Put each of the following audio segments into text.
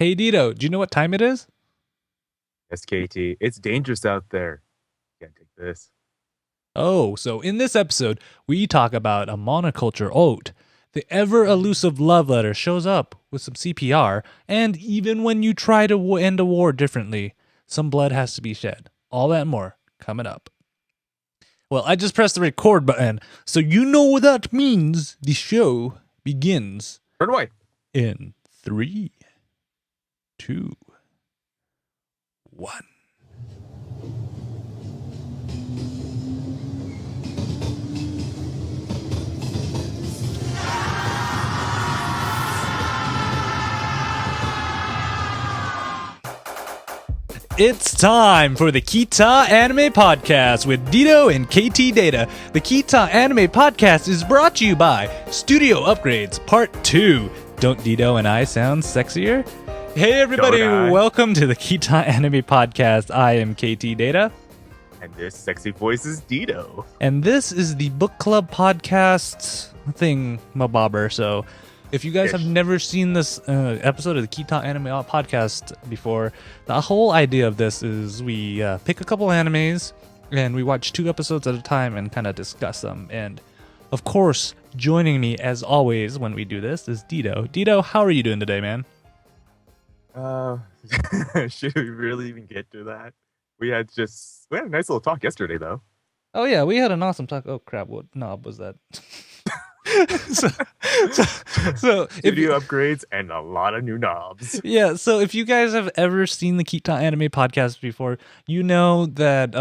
Hey Dito, do you know what time it is? SKT, it's dangerous out there. Can't take this. Oh, so in this episode, we talk about a monoculture oat. The ever elusive love letter shows up with some CPR, and even when you try to end a war differently, some blood has to be shed. All that and more coming up. Well, I just pressed the record button, so you know what that means. The show begins Run away. in 3, 2, 1. It's time for the Ktdata Anime Podcast with Dito and Ktdata. The Ktdata Anime Podcast is brought to you by Studio Upgrades Part 2. Don't Dito and I sound sexier? Hey everybody, welcome to the Ktdata Anime Podcast. I am Ktdata. And this sexy voice is Dito. And this is the book club podcast thing, mabobber. So if you guys have never seen this episode of the Ktdata Anime Podcast before, the whole idea of this is we pick a couple animes and we watch 2 episodes at a time and kind of discuss them. And of course, joining me as always when we do this is Dito. Dito, how are you doing today, man? Should we really even get to that? We had a nice little talk yesterday, though. Oh yeah, we had an awesome talk. Oh crap, what knob was that? so Studio upgrades and a lot of new knobs. Yeah, so if you guys have ever seen the Ktdata Anime Podcast before, you know that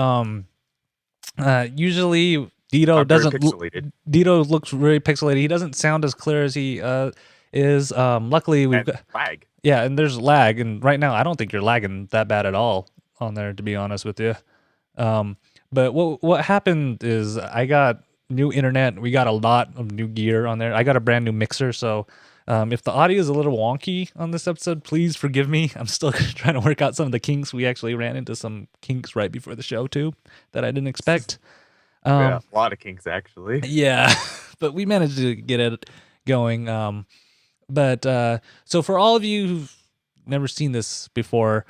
usually Dito looks very pixelated. He doesn't sound as clear as he is. Luckily we've got lag. Yeah, and there's lag, and right now I don't think you're lagging that bad at all on there, to be honest with you. But what happened is I got new internet. We got a lot of new gear on there. I got a brand new mixer, so if the audio is a little wonky on this episode, please forgive me. I'm still trying to work out some of the kinks. We actually ran into some kinks right before the show too that I didn't expect. Yeah, a lot of kinks actually. Yeah, but we managed to get it going. So for all of you who've never seen this before,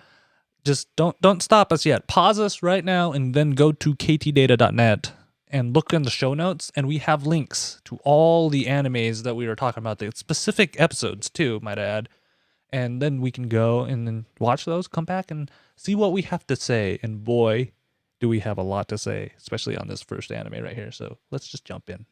just don't stop us yet. Pause us right now and then go to ktdata.net and look in the show notes, and we have links to all the animes that we were talking about, the specific episodes too, might I add. And then we can go and then watch those, come back and see what we have to say. And boy, do we have a lot to say, especially on this first anime right here. So let's just jump in.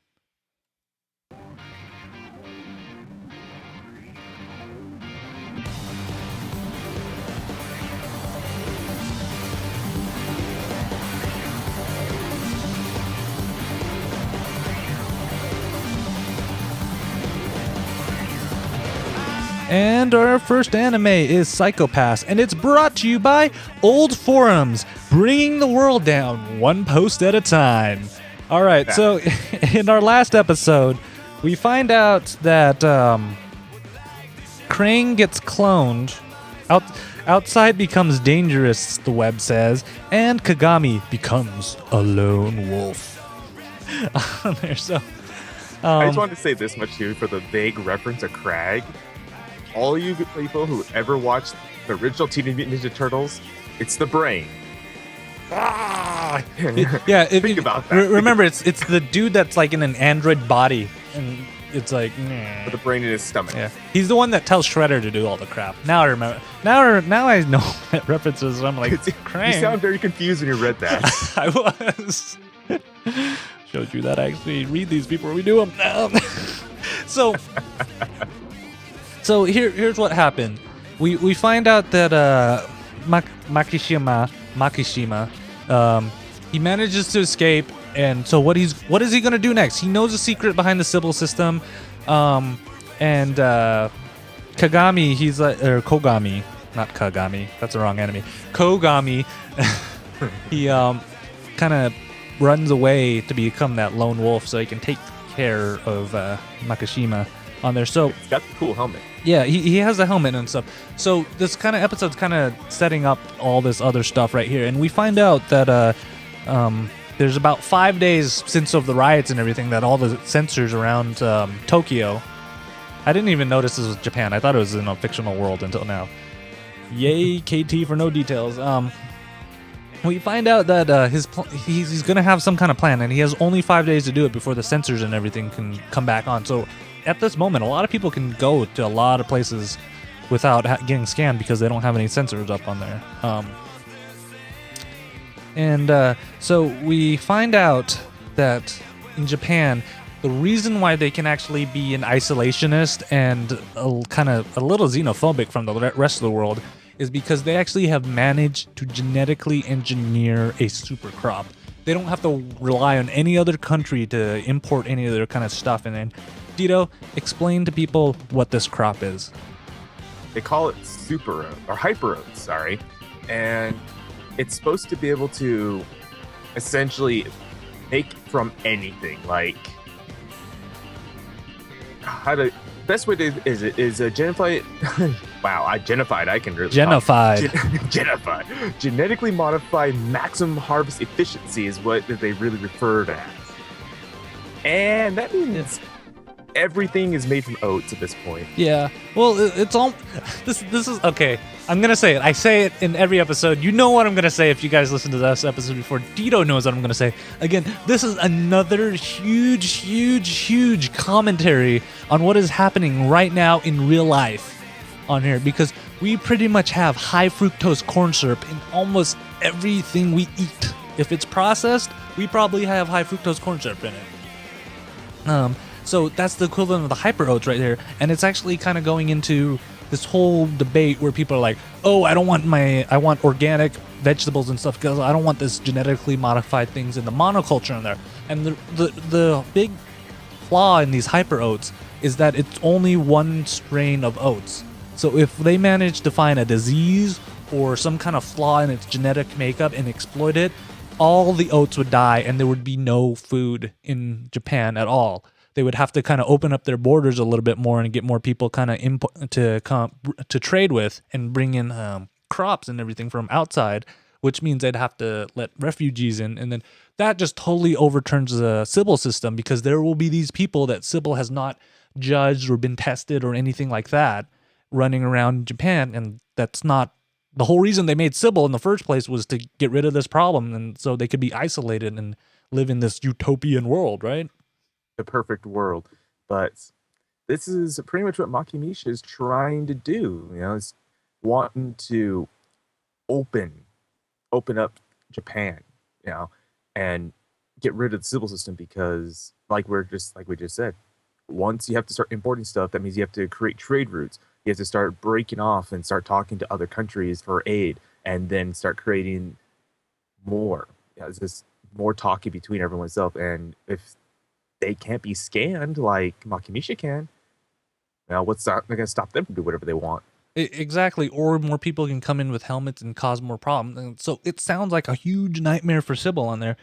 And our first anime is Psycho-Pass, and it's brought to you by Old Forums, bringing the world down one post at a time. All right, so in our last episode, we find out that Krang gets cloned, outside becomes dangerous, the web says, and Kagami becomes a lone wolf. So, I just wanted to say this much too for the vague reference of Crag. All you people who ever watched the original Teenage Mutant Ninja Turtles, it's the brain. Think about that. Remember, it's the dude that's like in an android body, and it's like with the brain in his stomach. Yeah, he's the one that tells Shredder to do all the crap. Now I remember. Now I know that references. I'm like, Krang. You sound very confused when you read that. I was. Showed you that I actually read these before we do them now. So here's what happened. We find out that Makishima, he manages to escape, and so what is he gonna do next? He knows a secret behind the Sybil system, and Kagami, he's like, or Kogami, not Kagami, that's the wrong enemy. Kogami, he kind of runs away to become that lone wolf so he can take care of Makishima on there. So it's got the cool helmet. Yeah, he has the helmet and stuff. So this kind of episode's kind of setting up all this other stuff right here, and we find out that there's about 5 days since of the riots and everything that all the sensors around Tokyo. I didn't even notice this was Japan. I thought it was in a fictional world until now. Yay, KT for no details. We find out that he's gonna have some kind of plan, and he has only 5 days to do it before the sensors and everything can come back on. So at this moment, a lot of people can go to a lot of places without getting scanned because they don't have any sensors up on there. So we find out that in Japan, the reason why they can actually be an isolationist and kind of a little xenophobic from the rest of the world is because they actually have managed to genetically engineer a super crop. They don't have to rely on any other country to import any other kind of stuff. And then, Dito, explain to people what this crop is. They call it super oat, or hyper oats, sorry. And it's supposed to be able to essentially make from anything. Like, best way to is genify. Wow, genified. I can really genified. Genified. Genetically modified maximum harvest efficiency is what they really refer to as, and that means everything is made from oats at this point. Yeah. Well, it's all. This is okay. I'm gonna say it. I say it in every episode. You know what I'm gonna say if you guys listen to this episode before. Dito knows what I'm gonna say. Again, this is another huge commentary on what is happening right now in real life on here, because we pretty much have high fructose corn syrup in almost everything we eat. If it's processed, we probably have high fructose corn syrup in it. So that's the equivalent of the hyper oats right there, and it's actually kind of going into this whole debate where people are like, "Oh, I want organic vegetables and stuff because I don't want this genetically modified things in the monoculture in there." And the big flaw in these hyper oats is that it's only one strain of oats. So if they manage to find a disease or some kind of flaw in its genetic makeup and exploit it, all the oats would die, and there would be no food in Japan at all. They would have to kind of open up their borders a little bit more and get more people kind of to trade with and bring in crops and everything from outside, which means they'd have to let refugees in. And then that just totally overturns the Sybil system, because there will be these people that Sybil has not judged or been tested or anything like that running around Japan. And that's not the whole reason they made Sybil in the first place, was to get rid of this problem. And so they could be isolated and live in this utopian world, right? The perfect world. But this is pretty much what Makimisha is trying to do. You know, is wanting to open up Japan, you know, and get rid of the civil system, because like we just said, once you have to start importing stuff, that means you have to create trade routes. You have to start breaking off and start talking to other countries for aid, and then start creating more. Yeah, it's just more talking between everyone itself. And if they can't be scanned like Makimisha can, now what's going to stop them from doing whatever they want? Exactly. Or more people can come in with helmets and cause more problems. And so it sounds like a huge nightmare for Sybil on there.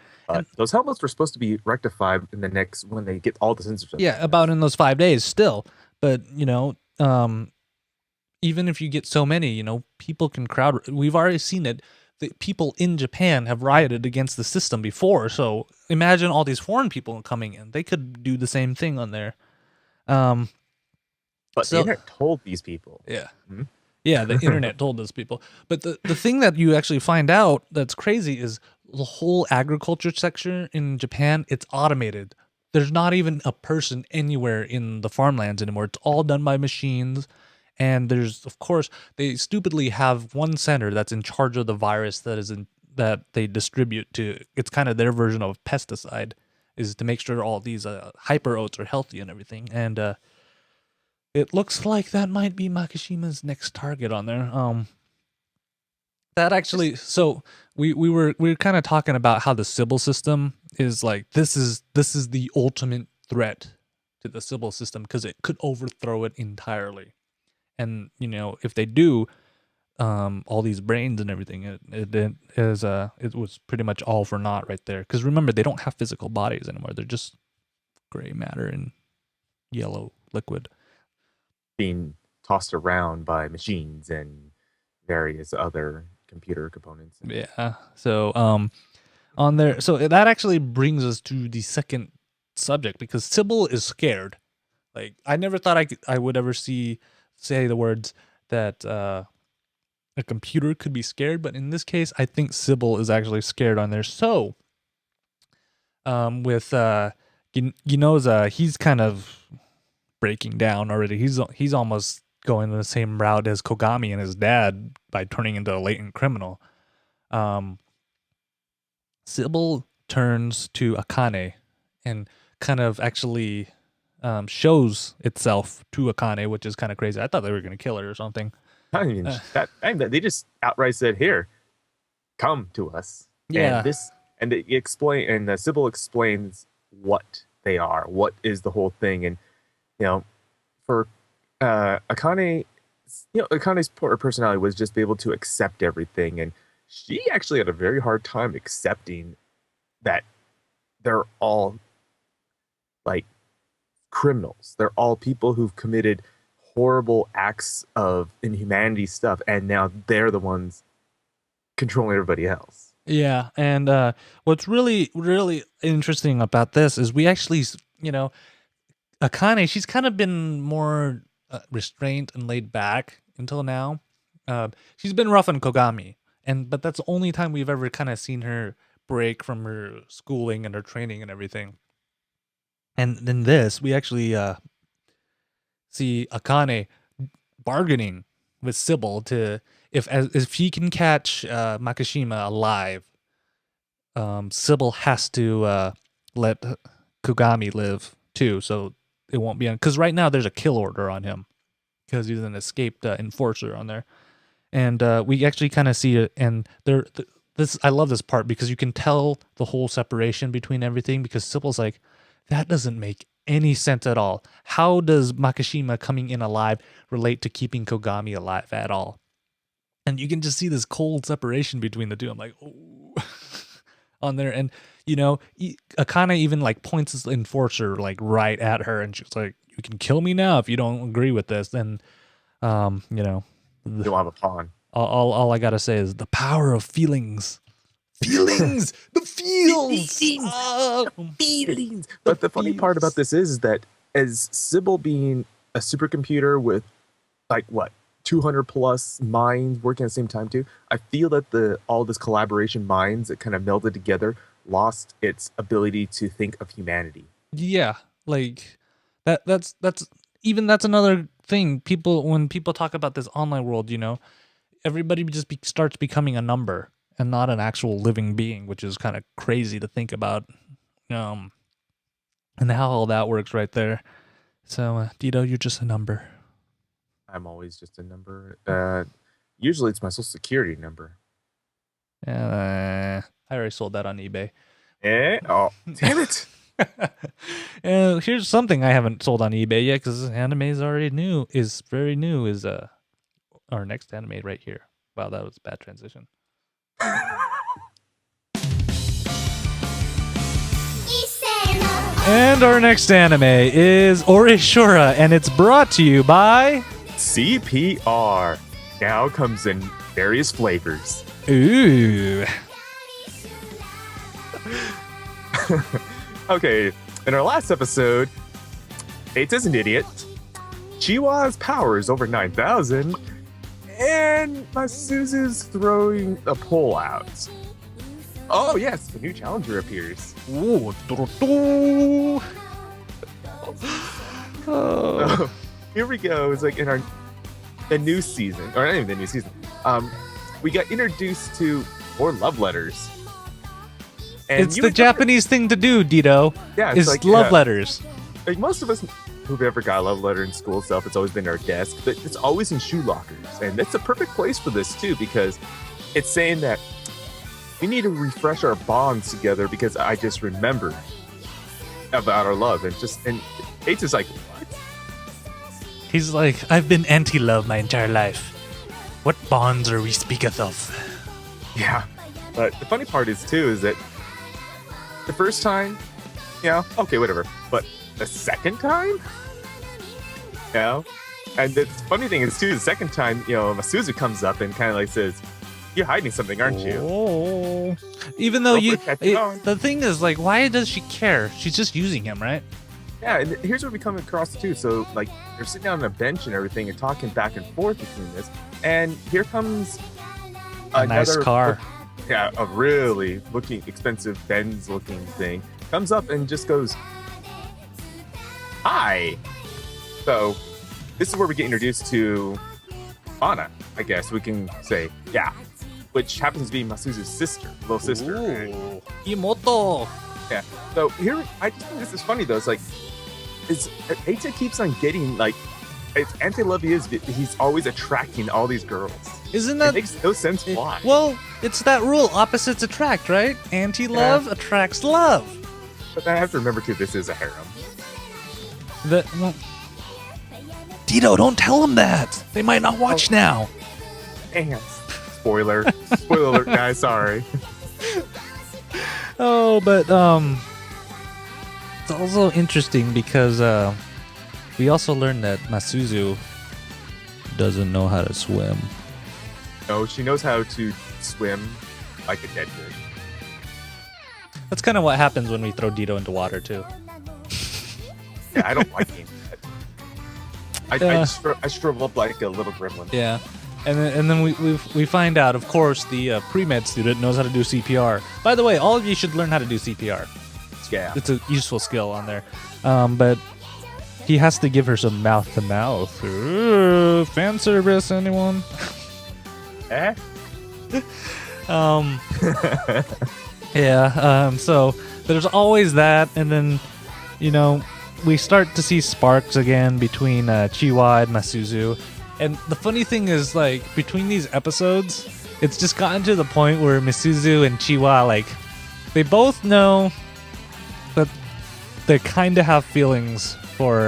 Those helmets were supposed to be rectified in the next, when they get all the sensors. Yeah, about in those 5 days still. But, you know, even if you get so many, you know, people can crowd. We've already seen it. The people in Japan have rioted against the system before. So imagine all these foreign people coming in. They could do the same thing on there. But the internet told these people. Yeah. Mm-hmm. Yeah, the internet told those people. But the thing that you actually find out that's crazy is the whole agriculture sector in Japan, it's automated. There's not even a person anywhere in the farmlands anymore. It's all done by machines. And there's, of course, they stupidly have one center that's in charge of the virus that they distribute to. It's kind of their version of pesticide, is to make sure all these hyper oats are healthy and everything. And it looks like that might be Makishima's next target on there. That actually, so we were kind of talking about how the Sybil system is like, this is the ultimate threat to the Sybil system, because it could overthrow it entirely. And, you know, if they do, all these brains and everything, it was pretty much all for naught right there. Because remember, they don't have physical bodies anymore. They're just gray matter and yellow liquid being tossed around by machines and various other computer components. Yeah. So on there, so that actually brings us to the second subject, because Sybil is scared. Like, I never thought I would ever say the words that a computer could be scared, but in this case, I think Sybil is actually scared on there. So, with Ginoza, he's kind of breaking down already. He's almost going the same route as Kogami and his dad by turning into a latent criminal. Sybil turns to Akane and kind of actually shows itself to Akane, which is kind of crazy. I thought they were going to kill her or something. I mean, they just outright said, "Here, come to us." Yeah. And they explain, and Sybil explains what they are, what is the whole thing, and for Akane, Akane's personality was just be able to accept everything, and she actually had a very hard time accepting that they're all like criminals. They're all people who've committed horrible acts of inhumanity stuff, and now they're the ones controlling everybody else. Yeah, and what's really, really interesting about this is we actually, Akane, she's kind of been more restrained and laid back until now. She's been rough on Kogami, but that's the only time we've ever kind of seen her break from her schooling and her training and everything. And in this, we actually see Akane bargaining with Sybil to if she can catch Makishima alive, Sybil has to let Kogami live too, so it won't be on. Because right now there's a kill order on him because he's an escaped enforcer on there, and we actually kind of see it. And I love this part because you can tell the whole separation between everything because Sybil's like, that doesn't make any sense at all. How does Makishima coming in alive relate to keeping Kogami alive at all? And you can just see this cold separation between the two. I'm like, oh, on there. And, Akane even like points his enforcer like right at her. And she's like, you can kill me now if you don't agree with this. Then, You'll have a pawn. All I got to say is the power of feelings. Feelings, the feels, feelings. But the funny part about this is that as Sybil being a supercomputer with 200 plus minds working at the same time too, I feel that all this collaboration minds that kind of melded together lost its ability to think of humanity. Yeah, like that's another thing. When people talk about this online world, everybody just starts becoming a number and not an actual living being, which is kind of crazy to think about, and how all that works right there. So, Dito, you're just a number. I'm always just a number. Usually it's my social security number. I already sold that on eBay. Oh, damn it. Here's something I haven't sold on eBay yet because anime is already new. Is very new. Is our next anime right here. Wow, that was a bad transition. And our next anime is Orishura, and it's brought to you by CPR. Now comes in various flavors. Ooh. Okay, in our last episode, Eita's an idiot. Chiwa's power is over 9,000. And Masuzu's throwing a pole out. Oh, yes, a new challenger appears. Ooh. Oh. Here we go. It's like in the new season, or not even the new season. We got introduced to more love letters. And it's the Japanese thing to do, Dito. Yeah, it's like love letters. Like most of us who've ever got a love letter in school stuff, it's always been our desk, but it's always in shoe lockers. And that's a perfect place for this too, because it's saying that we need to refresh our bonds together because I just remembered about our love. And Eita's like, what? He's like, I've been anti-love my entire life. What bonds are we speaketh of? Yeah. But the funny part is that the first time, okay, whatever. But the second time? And the funny thing is too, the second time, Masuzu comes up and kind of like says, you're hiding something, aren't you? Oh. Even though the thing is like, why does she care? She's just using him, right? Yeah, and here's what we come across too. So like they're sitting down on a bench and everything and talking back and forth between this, and here comes A nice another look, car. yeah, a really looking expensive Benz looking thing comes up and just goes, "Hi." So this is where we get introduced to Anna, I guess we can say, yeah, which happens to be Masuzu's sister, little sister. Ooh. Imoto. Yeah. So here, I just think this is funny though. It's like, Eita keeps on getting like, it's anti-love he is. He's always attracting all these girls. Isn't It that makes no sense why. well? It's that rule: opposites attract, right? Anti-love attracts love. But I have to remember too, this is a harem. Well, Tito, don't tell them that. They might not watch now. Damn. Spoiler. Spoiler alert, guys. Sorry. Oh, but it's also interesting because we also learned that Masuzu doesn't know how to swim. No, she knows how to swim like a dead fish. That's kind of what happens when we throw Dito into water too. Yeah, I don't like games. I shrivel up like a little gremlin. Yeah, and then we find out, of course, the pre-med student knows how to do CPR. By the way, all of you should learn how to do CPR. Yeah. It's a useful skill on there. But he has to give her some mouth to mouth. Fan service, anyone? Eh? Yeah. So there's always that, and then we start to see sparks again between Chiwa and Masuzu. And the funny thing is, like, between these episodes, it's just gotten to the point where Masuzu and Chiwa, like, they both know that they kind of have feelings for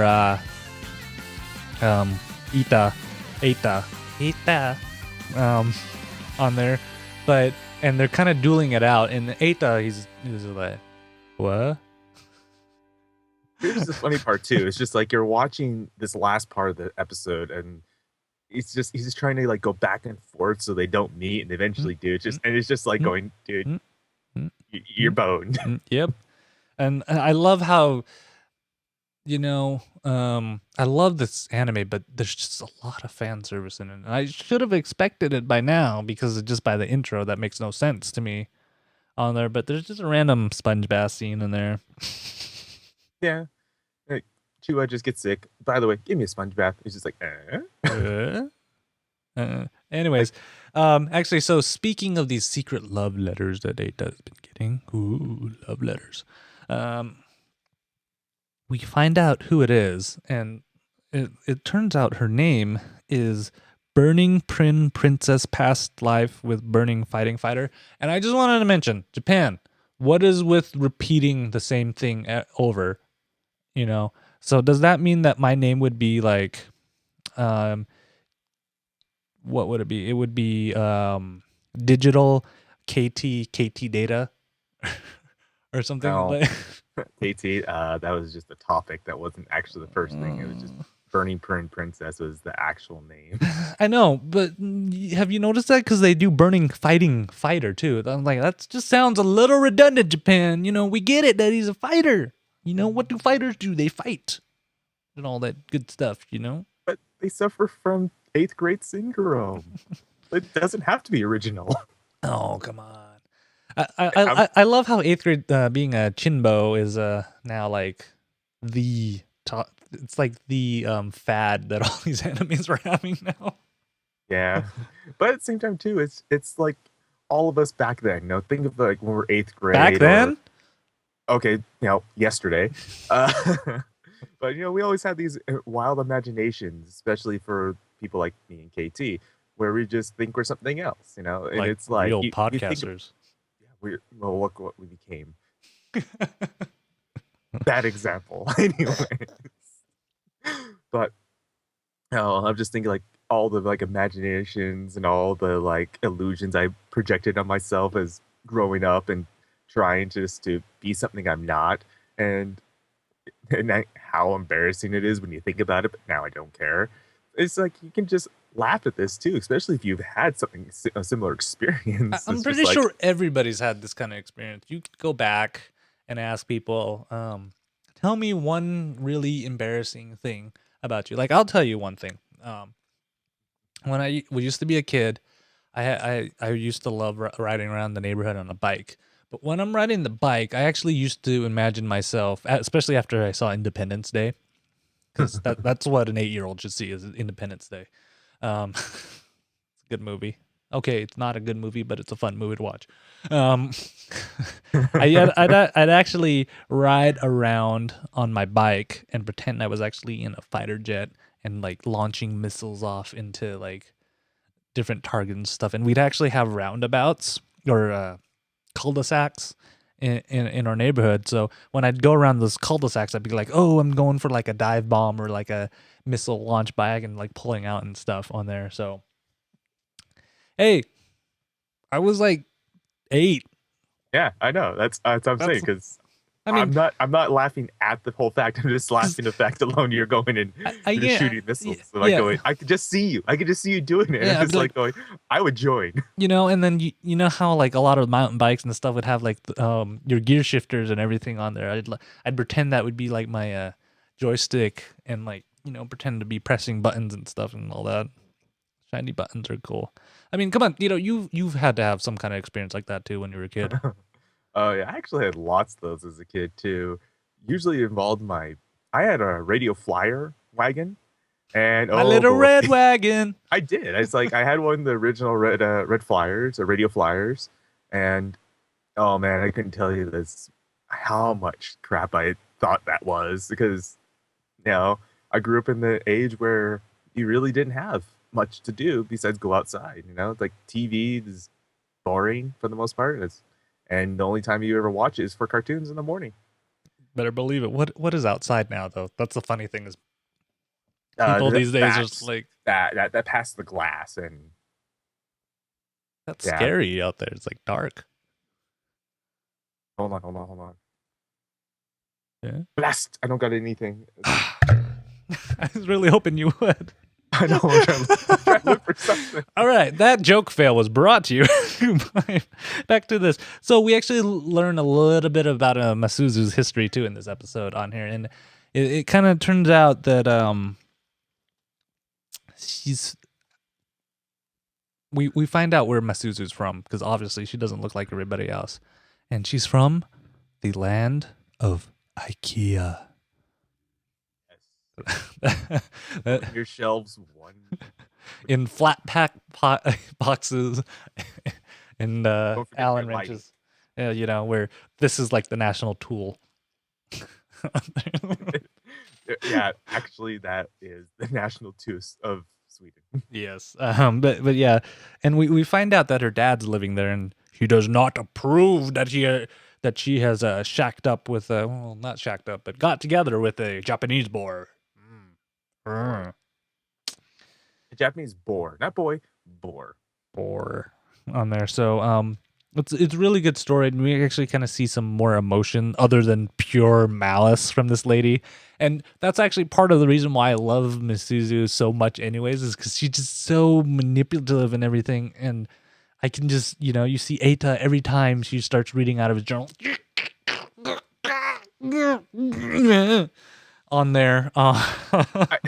Eita, on there, and they're kind of dueling it out. And Eita, he's like, what? Here's the funny part too. It's just like you're watching this last part of the episode, and he's just trying to like go back and forth so they don't meet, and eventually do. It's just like going, dude, you're boned. Yep. And I love how, I love this anime, but there's just a lot of fan service in it. And I should have expected it by now because just by the intro, that makes no sense to me on there. But there's just a random sponge bath scene in there. Yeah. Like, Chua just gets sick. By the way, give me a sponge bath. He's just like, Anyways, actually, so speaking of these secret love letters that Eita's been getting, love letters. We find out who it is, and it turns out her name is Burning Princess Past Life with Burning Fighting Fighter. And I just wanted to mention, Japan, what is with repeating the same thing over? So does that mean that my name would be like, what would it be? It would be digital Ktdata or something no. like. KT, that was just a topic. That wasn't actually the first thing. It was just Burning Princess was the actual name. I know, but have you noticed that? Because they do Burning Fighting Fighter too. I'm like, that just sounds a little redundant, Japan. We get it that he's a fighter. What do fighters do? They fight and all that good stuff, But they suffer from 8th grade syndrome. It doesn't have to be original. Oh, come on. I love how 8th grade being a chinbo is now like the top. It's like the fad that all these animes are having now. Yeah, but at the same time too, it's like all of us back then. Think of like when we were 8th grade. Back then. Okay, yesterday. But we always had these wild imaginations, especially for people like me and KT, where we just think we're something else. And like it's like real podcasters. Well, look what we became. Bad example. Anyways. But I'm just thinking like all the like imaginations and all the like illusions I projected on myself as growing up and trying to be something I'm not, and how embarrassing it is when you think about it, but now I don't care. It's like you can just laugh at this too, especially if you've had a similar experience. I'm pretty sure everybody's had this kind of experience. You could go back and ask people, tell tell me one really embarrassing thing about you. Like, I'll tell you one thing. When we used to be a kid, I used to love riding around the neighborhood on a bike. But when I'm riding the bike, I actually used to imagine myself, especially after I saw Independence Day, because that's what an 8-year-old should see is Independence Day. It's a good movie. Okay, it's not a good movie, but it's a fun movie to watch. Um, I'd actually ride around on my bike and pretend I was actually in a fighter jet and like launching missiles off into like different targets and stuff. And we'd actually have roundabouts or cul-de-sacs in our neighborhood. So when I'd go around those cul-de-sacs, I'd be like, oh, I'm going for like a dive bomb or like a missile launch bag and like pulling out and stuff on there. So, hey, I was like 8. Yeah, I know. That's what I'm saying That's, because I mean, I'm not laughing at the whole fact. I'm just laughing the fact alone. You're going and I you're yeah, shooting missiles. So like yeah, going, I could just see you. I could just see you doing it. And I'm yeah. I'd just be like like, going, I would join. and then you know how like a lot of mountain bikes and stuff would have like your gear shifters and everything on there. I'd pretend that would be like my joystick and like pretend to be pressing buttons and stuff and all that. Shiny buttons are cool. I mean, come on, you've had to have some kind of experience like that too when you were a kid. Oh yeah, I actually had lots of those as a kid too. Usually involved I had a radio flyer wagon, and My oh little boy, red wagon. I did. It's like I had one of the original red flyers, or radio flyers, and oh man, I couldn't tell you this how much crap I thought that was because I grew up in the age where you really didn't have much to do besides go outside. It's like TV is boring for the most part. And the only time you ever watch it is for cartoons in the morning. Better believe it. What is outside now though? That's the funny thing is people these days are just That's like that passed the glass and that's yeah. scary out there. It's like dark. Hold on. Yeah. Blast! I don't got anything. I was really hoping you would. I know I'm trying to look for something. All right, that joke fail was brought to you. Back to this. So we actually learn a little bit about Masuzu's history too in this episode on here, and it kind of turns out that she's. We find out where Masuzu's from because obviously she doesn't look like everybody else, and she's from the land of IKEA. Your shelves one in flat pack boxes and Allen lighting. wrenches. Yeah, where this is like the national tool. Yeah, actually, that is the national tooth of Sweden. Yes, but yeah, and we find out that her dad's living there, and he does not approve that she has shacked up with well, not shacked up, but got together with a Japanese boar. A Japanese boar, not boy, boar. Boar on there. So it's a really good story, and we actually kind of see some more emotion other than pure malice from this lady. And that's actually part of the reason why I love Misuzu so much anyways, is because she's just so manipulative and everything. And I can just, you see Eita every time she starts reading out of his journal on there.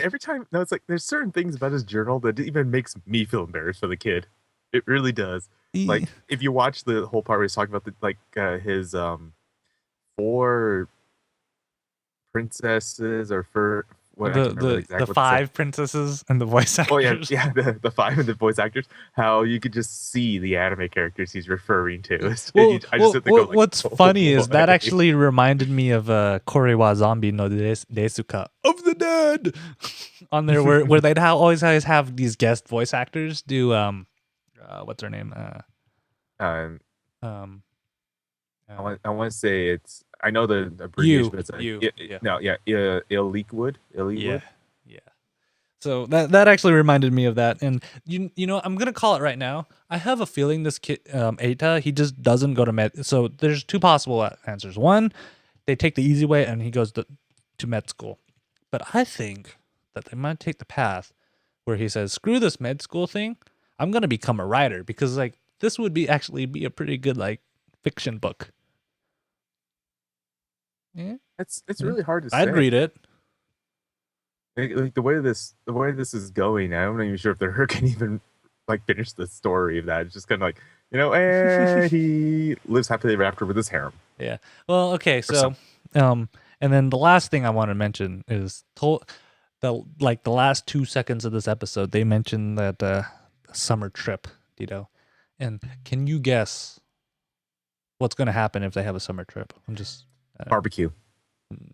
Every time, no, it's like there's certain things about his journal that even makes me feel embarrassed for the kid. It really does. Like if you watch the whole part where he's talking about his 4 princesses or for what the 5 princesses and the voice actors. Oh yeah, the 5 and the voice actors. How you could just see the anime characters he's referring to. What's funny is that actually reminded me of Korewa Zombie no Desuka of the Dead on there, where they'd always have these guest voice actors do what's her name? I want to say it's. I know the abbreviation, but it's Illiquid. Yeah. So that actually reminded me of that, and I'm gonna call it right now. I have a feeling this kid, Eita, he just doesn't go to med. So there's 2 possible answers. One, they take the easy way, and he goes to med school. But I think that they might take the path where he says, "Screw this med school thing. I'm gonna become a writer because like this would be a pretty good like fiction book." Yeah. It's really hard to I'd say. read it. Like the way this is going, I'm not even sure if they're can even like finish the story of that. It's just kind of like, and he lives happily ever after with his harem Yeah. Well, okay. or So, something. and then the last thing I want to mention is the last 2 seconds of this episode, they mentioned that summer trip, Tito. And can you guess what's going to happen if they have a summer trip? I'm just Barbecue.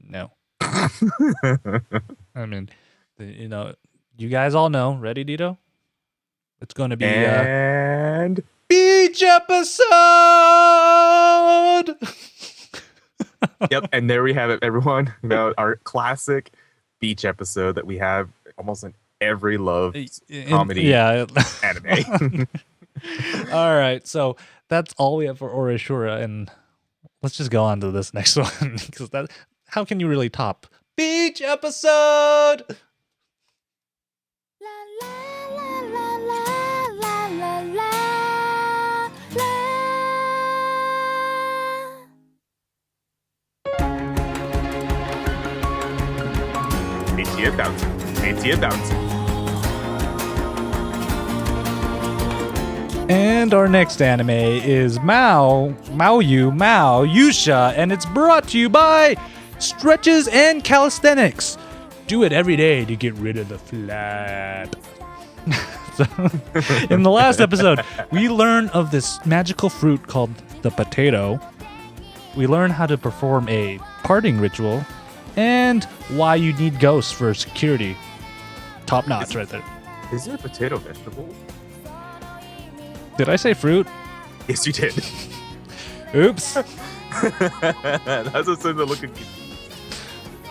no. I mean, you know, you guys all know. Ready, Tito? It's going to be And beach episode. yep, and there we have it, everyone. Our classic beach episode that we have almost in every love comedy anime. All right, so that's all we have for Orishura, and let's just go on to this next one because that how can you really top beach episode? Ain't he a bouncer? And our next anime is Yusha, and it's brought to you by Stretches and Calisthenics. Do it every day to get rid of the flat. So, in the last episode, we learn of this magical fruit called the potato. We learn how to perform a parting ritual and why you need ghosts for security. Top notch right there. Is it a potato vegetable? Did I say fruit? Yes, you did. Oops. That's what's in the looking.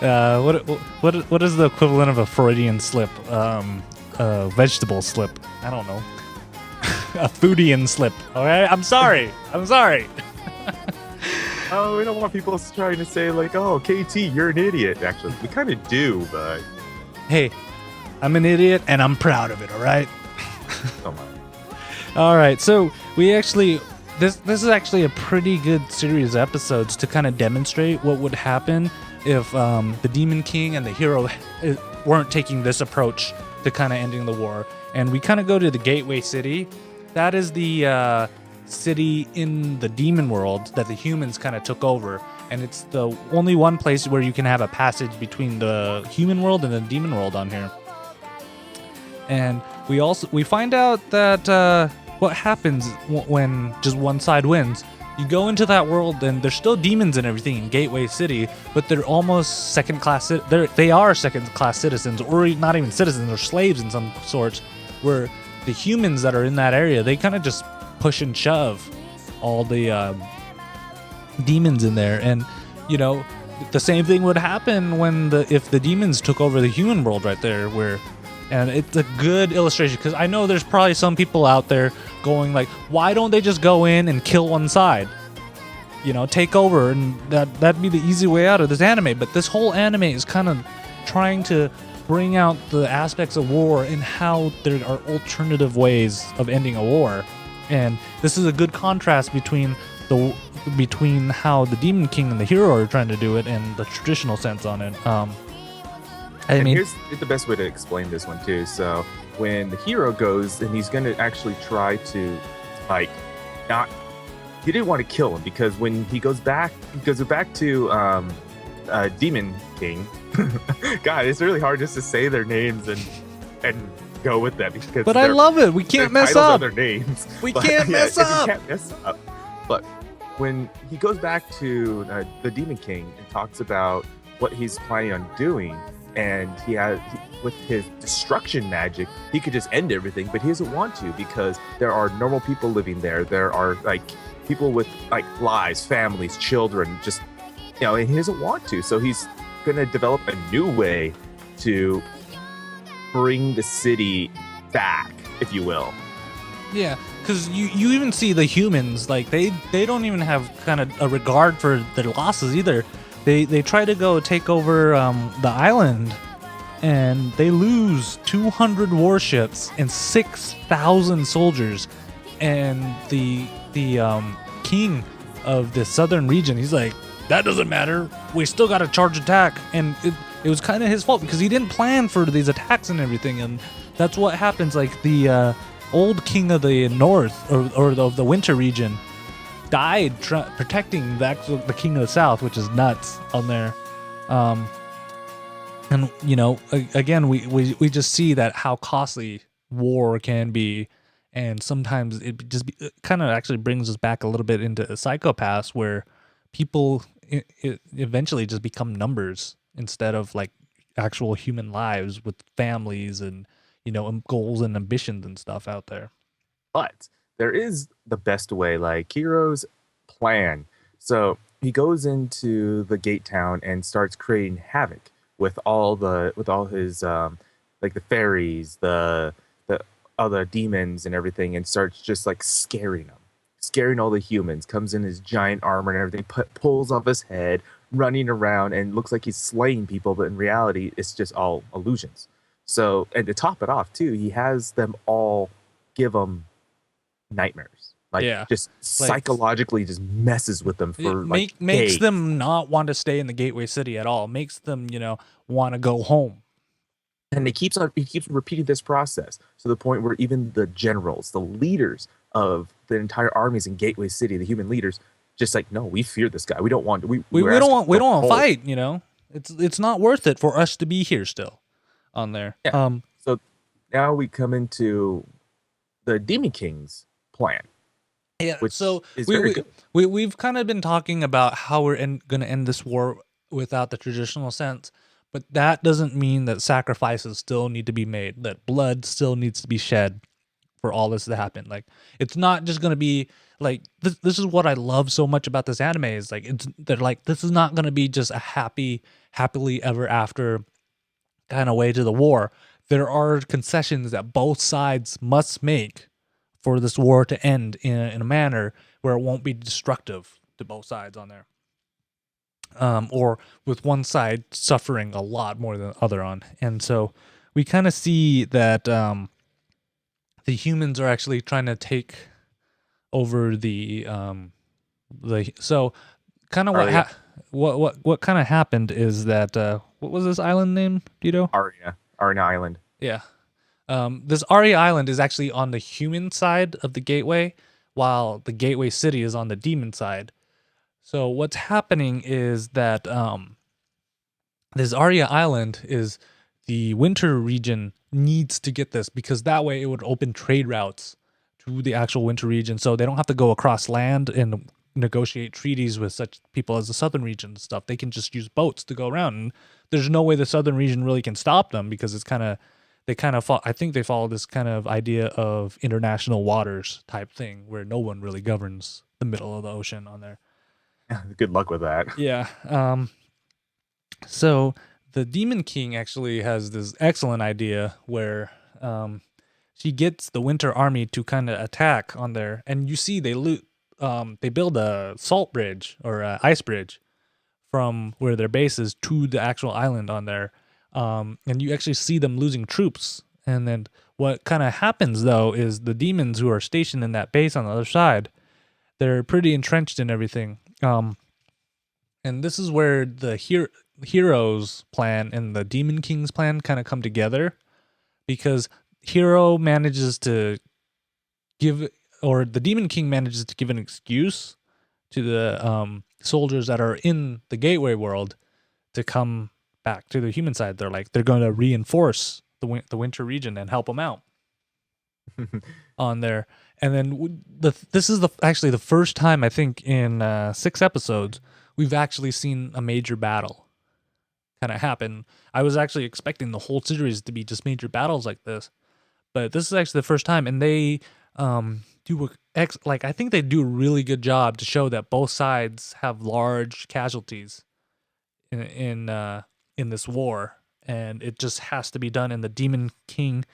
What is the equivalent of a Freudian slip? Vegetable slip. I don't know. A foodian slip. All right. I'm sorry. Oh, we don't want people trying to say like, "Oh, KT, you're an idiot." Actually, we kind of do, but hey, I'm an idiot and I'm proud of it. All right. Oh my. All right, so we actually this is actually a pretty good series of episodes to kind of demonstrate what would happen if the Demon King and the hero weren't taking this approach to kind of ending the war. And we kind of go to the Gateway City. That is the city in the demon world that the humans kind of took over, and it's the only one place where you can have a passage between the human world and the demon world on here. And we find out that what happens when just one side wins. You go into that world and there's still demons and everything in Gateway City, but they're almost second-class. They are second-class citizens, or not even citizens, or slaves in some sorts. Where the humans that are in that area, they kind of just push and shove all the demons in there, and the same thing would happen if the demons took over the human world right there, where. And it's a good illustration because I know there's probably some people out there going like, why don't they just go in and kill one side? Take over, and that'd be the easy way out of this anime. But this whole anime is kind of trying to bring out the aspects of war and how there are alternative ways of ending a war. And this is a good contrast between how the Demon King and the hero are trying to do it and the traditional sense on it. Here's the best way to explain this one too. So when the hero goes and he's going to actually try to he didn't want to kill him, because when he goes back to Demon King. God, it's really hard just to say their names and go with them, because but I love it. We can't mess up their names. We can't mess up. You can't mess up. But when he goes back to the Demon King and talks about what he's planning on doing, and with his destruction magic, he could just end everything, but he doesn't want to, because there are normal people living there. There are people with lives, families, children, just and he doesn't want to. So he's gonna develop a new way to bring the city back, if you will. Yeah, because you even see the humans, they don't even have kind of a regard for their losses either. They try to go take over the island, and they lose 200 warships and 6,000 soldiers. And the king of the southern region, he's like, that doesn't matter. We still got to charge attack. And it was kind of his fault because he didn't plan for these attacks and everything. And that's what happens. Like the old king of the north or of the winter region died protecting the king of the south, which is nuts on there. And again, we just see that how costly war can be, and sometimes it kind of actually brings us back a little bit into psychopaths where people eventually just become numbers instead of like actual human lives with families and goals and ambitions and stuff out there. But there is the best way, like Kiro's plan. So he goes into the gate town and starts creating havoc with all his like the fairies, the other demons and everything, and starts just like scaring them, scaring all the humans. Comes in his giant armor and everything, pulls off his head, running around, and looks like he's slaying people, but in reality, it's just all illusions. So, and to top it off too, he has them all give him nightmares, like Yeah, just like psychologically just messes with them for like makes days. them not want to stay in the gateway city at all. Makes them want to go home. And he keeps repeating this process to the point where even the generals, the leaders of the entire armies in Gateway City, the human leaders, just like, no, we fear this guy. We don't want to. We We're don't asking want for to help. fight. It's not worth it for us to be here still on there. Yeah. So now we come into the Demon King's plan, Yeah. which So is very good. we've kind of been talking about how we're going to end this war without the traditional sense, but that doesn't mean that sacrifices still need to be made, that blood still needs to be shed for all this to happen. Like it's not just going to be like this is what I love so much about this anime is like they're like this is not going to be just a happily ever after kind of way to the war. There are concessions that both sides must make for this war to end in a manner where it won't be destructive to both sides on there. Or with one side suffering a lot more than the other on. And so we kind of see that the humans are actually trying to take over so kind of Aria, what kind of happened is that what was this island name, Dito? Aria Island. Yeah. This Aria Island is actually on the human side of the gateway, while the gateway city is on the demon side. So what's happening is that this Aria Island is the winter region needs to get this because that way it would open trade routes to the actual winter region, so they don't have to go across land and negotiate treaties with such people as the southern region and stuff. They can just use boats to go around, and there's no way the southern region really can stop them because it's kind of I think they follow this kind of idea of international waters type thing where no one really governs the middle of the ocean on there. Good luck with that. Yeah. So the Demon King actually has this excellent idea where she gets the Winter Army to kind of attack on there, and you see they build a salt bridge or a ice bridge from where their base is to the actual island on there. And you actually see them losing troops. And then what kind of happens though is the demons who are stationed in that base on the other side, they're pretty entrenched in everything. And this is where the hero's plan and the Demon King's plan kind of come together, because Hero manages to give, or the Demon King manages to give an excuse to the soldiers that are in the Gateway world to come back to the human side. They're going to reinforce the winter region and help them out on there. And then this is actually the first time I think in 6 episodes we've actually seen a major battle kind of happen. I was actually expecting the whole series to be just major battles like this, but this is actually the first time, and they I think they do a really good job to show that both sides have large casualties in this war, and it just has to be done. And the Demon King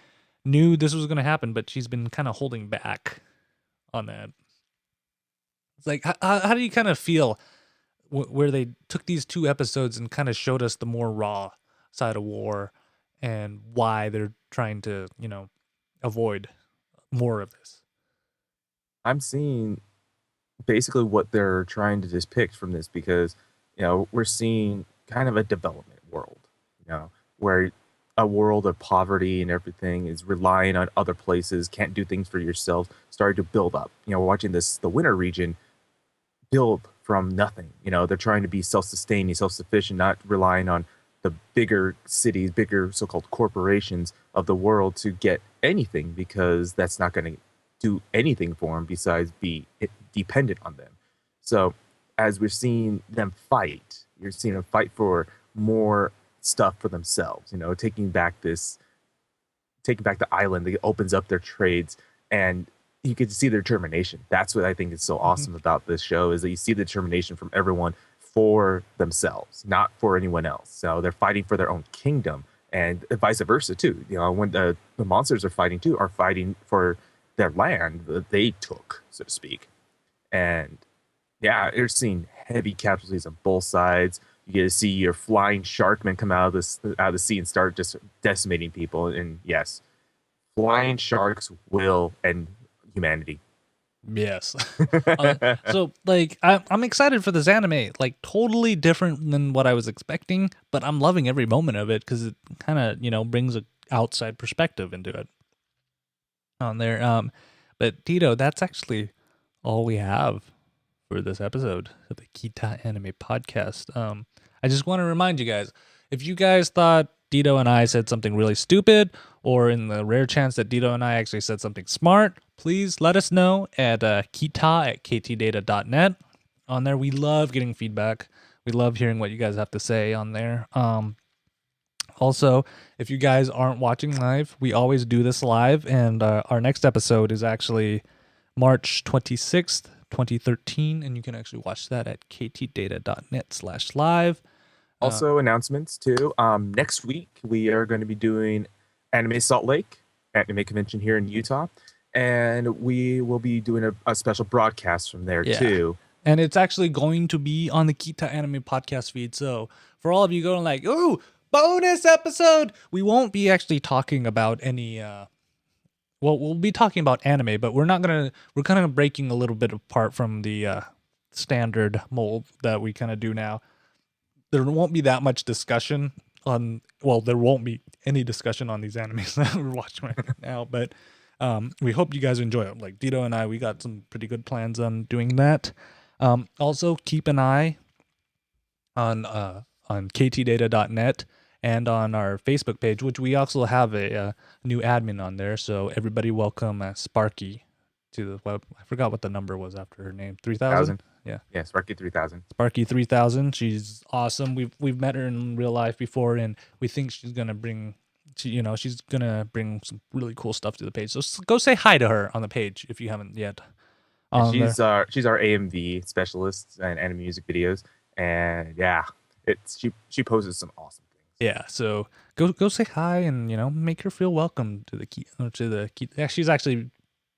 knew this was going to happen, but she's been kind of holding back on that. It's like, how do you kind of feel where they took these 2 episodes and kind of showed us the more raw side of war and why they're trying to, avoid more of this? I'm seeing basically what they're trying to depict from this because we're seeing kind of a development world, where a world of poverty and everything is relying on other places, can't do things for yourself, starting to build up. We're watching the winter region build from nothing. They're trying to be self-sustaining, self-sufficient, not relying on the bigger cities, bigger so-called corporations of the world to get anything, because that's not going to do anything for them besides be dependent on them. So as we're seeing them fight, you're seeing them fight for more stuff for themselves, taking back the island that opens up their trades, and you get to see their determination. That's what I think is so awesome about this show, is that you see the determination from everyone for themselves, not for anyone else. So they're fighting for their own kingdom, and vice versa too. When the monsters are fighting for their land that they took, so to speak. And yeah, you're seeing heavy casualties on both sides. You get to see your flying sharkmen come out of the sea and start just decimating people. And yes, flying sharks will end humanity. Yes. So like I'm excited for this anime. Like totally different than what I was expecting, but I'm loving every moment of it because it kind of brings an outside perspective into it on there. But Tito, that's actually all we have for this episode of the Kita Anime Podcast. I just want to remind you guys, if you guys thought Dito and I said something really stupid, or in the rare chance that Dito and I actually said something smart, please let us know at kita@ktdata.net. On there, we love getting feedback. We love hearing what you guys have to say on there. Also, if you guys aren't watching live, we always do this live, and our next episode is actually March 26th, 2013, and you can actually watch that at ktdata.net/live. Also, announcements too. Next week we are going to be doing Anime Salt Lake Anime Convention here in Utah, and we will be doing a special broadcast from there too. And it's actually going to be on the Kita Anime Podcast feed. So for all of you going like, ooh, bonus episode, we won't be actually talking about any. Well, we'll be talking about anime, but we're kind of breaking a little bit apart from the standard mold that we kind of do now. There won't be that much discussion there won't be any discussion on these animes that we're watching right now, but we hope you guys enjoy it. Like Dito and I, we got some pretty good plans on doing that. Also, keep an eye on ktdata.net and on our Facebook page, which we also have a new admin on there. So everybody welcome Sparky to the web. I forgot what the number was after her name. 3,000? Yeah, Sparky 3000. Sparky 3000. She's awesome. We've met her in real life before, and we think she's gonna bring some really cool stuff to the page. So go say hi to her on the page if you haven't yet. She's our AMV specialist and anime music videos, and yeah, she poses some awesome things. Yeah, so go say hi and make her feel welcome to the Yeah, she's actually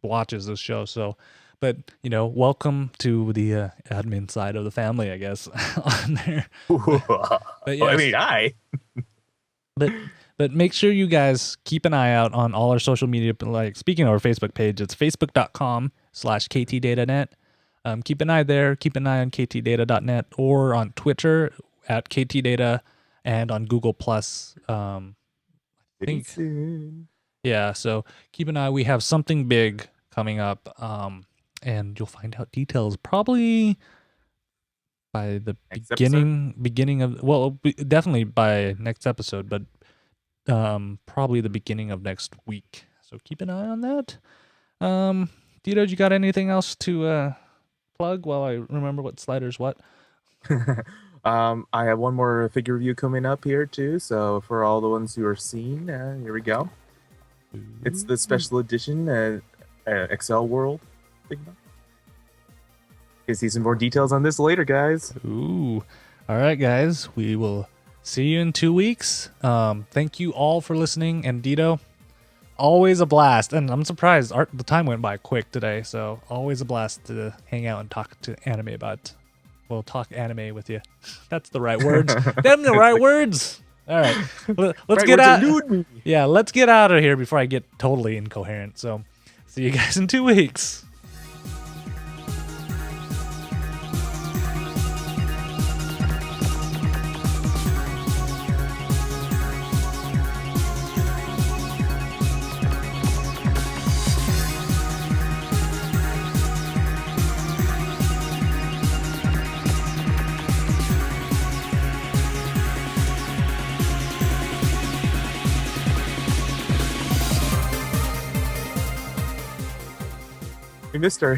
watches this show, so. But welcome to the admin side of the family, I guess, on there. But yes, But make sure you guys keep an eye out on all our social media. Like speaking of our Facebook page, it's facebook.com/ktdatanet. Keep an eye there. Keep an eye on ktdata.net or on Twitter at ktdata and on Google Plus. I think. Yeah. So keep an eye. We have something big coming up. And you'll find out details probably by the beginning of, definitely by next episode, but probably the beginning of next week. So keep an eye on that. Dito, you got anything else to plug while I remember what slider's what? I have one more figure review coming up here too. So for all the ones who are seen, here we go. It's the special edition Excel World. You can see some more details on this later, guys. Ooh. All right, guys. We will see you in 2 weeks. Thank you all for listening. And Dito, always a blast. And I'm surprised the time went by quick today. So always a blast to hang out and talk to anime about. We'll talk anime with you. That's the right words. Them the right words. All right. Let's get out. Yeah, let's get out of here before I get totally incoherent. So see you guys in 2 weeks. We missed our